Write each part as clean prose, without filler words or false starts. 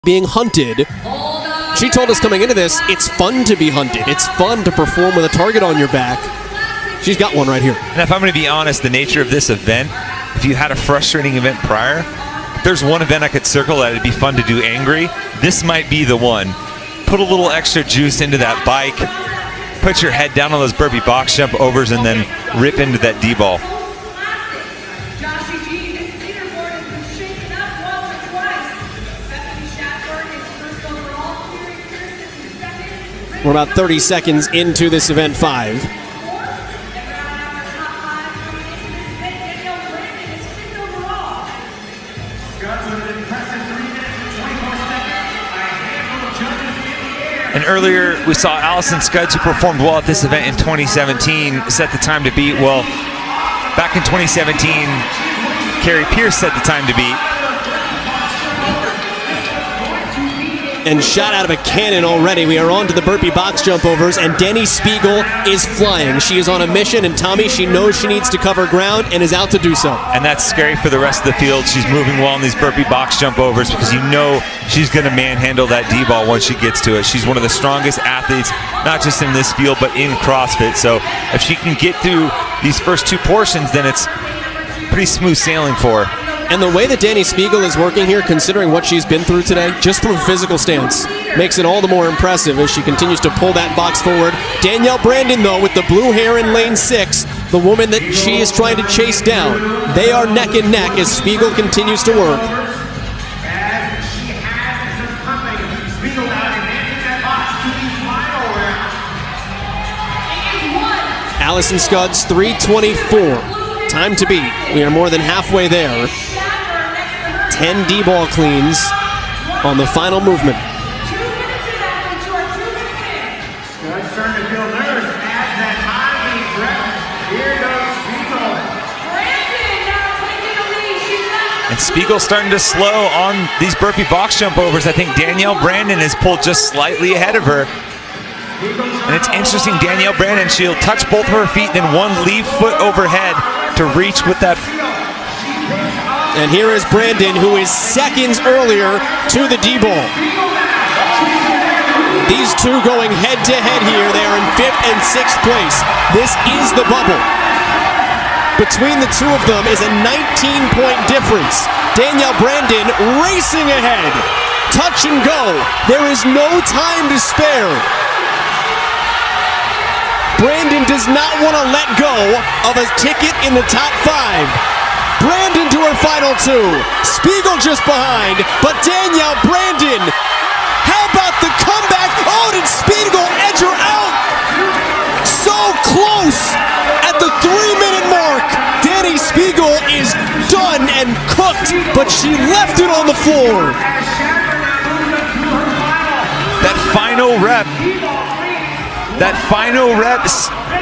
being hunted. She told us coming into this, it's fun to be hunted. It's fun to perform with a target on your back. She's got one right here. And if I'm going to be honest, the nature of this event, if you had a frustrating event prior, if there's one event I could circle that it'd be fun to do angry, this might be the one. Put a little extra juice into that bike, put your head down on those burpee box jump overs, and then rip into that D-ball. We're about 30 seconds into this event 5. And earlier we saw Allison Scudds, who performed well at this event in 2017, set the time to beat. Well, back in 2017, Carrie Pierce set the time to beat. And shot out of a cannon already. We are on to the burpee box jump overs, and Delle Speegle is flying. She is on a mission, and Tommy, she knows she needs to cover ground and is out to do so. And that's scary for the rest of the field. She's moving well in these burpee box jump overs because you know she's going to manhandle that D-ball once she gets to it. She's one of the strongest athletes, not just in this field, but in CrossFit. So if she can get through these first two portions, then it's pretty smooth sailing for her. And the way that Delle Speegle is working here, considering what she's been through today, just from a physical stance, makes it all the more impressive as she continues to pull that box forward. Danielle Brandon, though, with the blue hair in lane 6, the woman that she is trying to chase down. They are neck and neck as Speegle continues to work. Allison Scudds, 3:24. Time to beat. We are more than halfway there. 10 D-ball cleans on the final movement. And Speegle starting to slow on these burpee box jump overs. I think Danielle Brandon is pulled just slightly ahead of her. And it's interesting, Danielle Brandon, she'll touch both of her feet, then one leave foot overhead to reach with that. And here is Brandon, who is seconds earlier to the D-ball. These two going head-to-head here. They are in 5th and 6th place. This is the bubble. Between the two of them is a 19-point difference. Danielle Brandon racing ahead. Touch and go. There is no time to spare. Brandon does not want to let go of a ticket in the top 5. Brandon to her final 2. Speegle just behind, but Danielle Brandon. How about the comeback? Oh, did Speegle edge her out? So close at the 3-minute mark. Delle Speegle is done and cooked, but she left it on the floor. That final rep.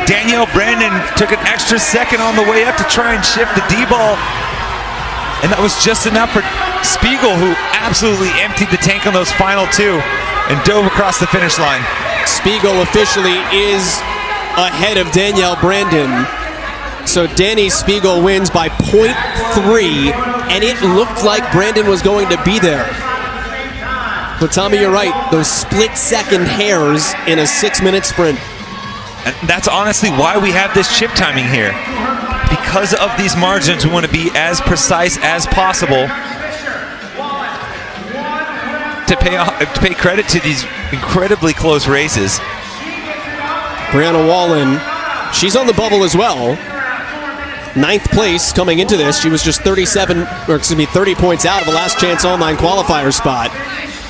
Danielle Brandon took an extra second on the way up to try and shift the D-ball. And that was just enough for Speegle, who absolutely emptied the tank on those final 2 and dove across the finish line. Speegle officially is ahead of Danielle Brandon. So Delle Speegle wins by 0.3, and it looked like Brandon was going to be there. But Tommy, you're right. Those split-second hairs in a 6-minute sprint. And that's honestly why we have this chip timing here. Because of these margins, we want to be as precise as possible to pay credit to these incredibly close races. Brianna Wallen, she's on the bubble as well. 9th place coming into this. She was just 30 points out of a last chance online qualifier spot.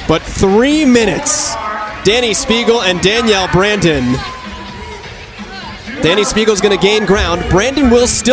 But 3 minutes. Delle Speegle and Danielle Brandon. Delle Speagle's going to gain ground. Brandon will still